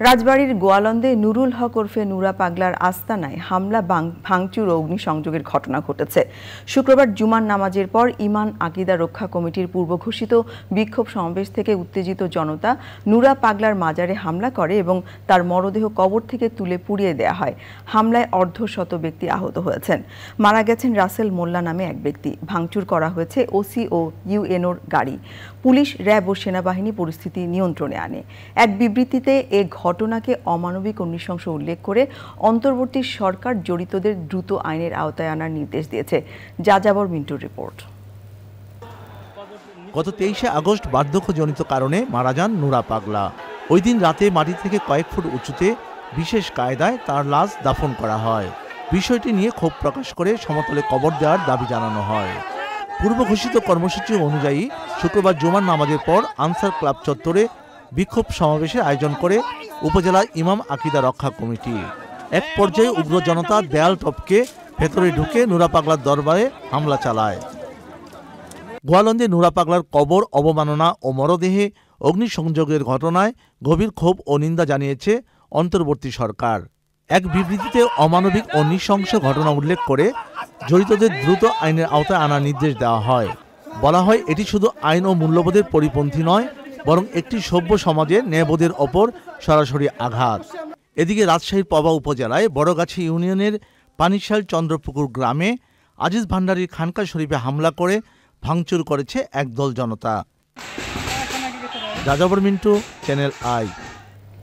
রাজবাড়ীর গোয়ালন্দে নুরুল হক ওরফে নুরা পাগলার আস্তানায় হামলা ভাঙচুর ও অগ্নিসংযোগের ঘটনা ঘটেছে। শুক্রবার জুমার নামাজের পর ইমান আকিদা রক্ষা কমিটির পূর্ব ঘোষিত বিক্ষোভ সমাবেশ থেকে উত্তেজিত জনতা নুরা পাগলার মাজারে হামলা করে এবং তার মরদেহ কবর থেকে তুলে পুড়িয়ে দেয়া হয়। হামলায় অর্ধশত ব্যক্তি আহত হয়েছেন। মারা গেছেন রাসেল মোল্লা নামে এক ব্যক্তি। ভাঙচুর করা হয়েছে ওসি ও ইউএনওর গাড়ি। পুলিশ, র্যাব ও সেনাবাহিনী পরিস্থিতি নিয়ন্ত্রণে আনে। এক বিবৃতিতে এ ঘটনাকে অমানবিক ও নৃশংস উল্লেখ করে অন্তর্বর্তী সরকার জড়িতদের দ্রুত আইনের আওতায় আনার নির্দেশ দিয়েছে। যাযাবর মিন্টুর রিপোর্ট। গত 23শে আগস্ট বার্ধক্যজনিত কারণে মারা যান নুরা পাগলা। ওই দিন রাতে মাটি থেকে কয়েক ফুট উঁচুতে বিশেষ কায়দায় তার লাশ দাফন করা হয়। বিষয়টি নিয়ে ক্ষোভ প্রকাশ করে সমতলে কবর দেওয়ার দাবি জানানো হয়। পূর্ব ঘোষিত কর্মসূচি অনুযায়ী শুক্রবার জুমার নামাজের পর আনসার ক্লাব চত্বরে বিক্ষোভ সমাবেশের আয়োজন করে উপজেলা ইমাম আকিদা রক্ষা কমিটি। এক পর্যায়ে উগ্র জনতা দেয়াল টপকে ভেতরে ঢুকে নুরা পাগলার দরবারে হামলা চালায়। গোয়ালন্দে নুরা পাগলার কবর অবমাননা ও মরদেহে অগ্নিসংযোগের ঘটনায় গভীর ক্ষোভ ও নিন্দা জানিয়েছে অন্তর্বর্তী সরকার। এক বিবৃতিতে অমানবিক ও নৃশংস ঘটনা উল্লেখ করে জড়িতদের দ্রুত আইনের আওতায় আনার নির্দেশ দেওয়া হয়। বলা হয়, এটি শুধু আইন ও মূল্যবোধের পরিপন্থী নয়, বরং একটি সভ্য সমাজের ন্যায়বোধের ওপর সরাসরি আঘাত। এদিকে রাজশাহীর পবা উপজেলায় বড়গাছি ইউনিয়নের পানিশাল চন্দ্রপুকুর গ্রামে আজিজ ভান্ডারীর খানকা শরীফে হামলা করে ভাঙচুর করেছে একদল জনতা। যাযাবর মিন্টু, চ্যানেল আই।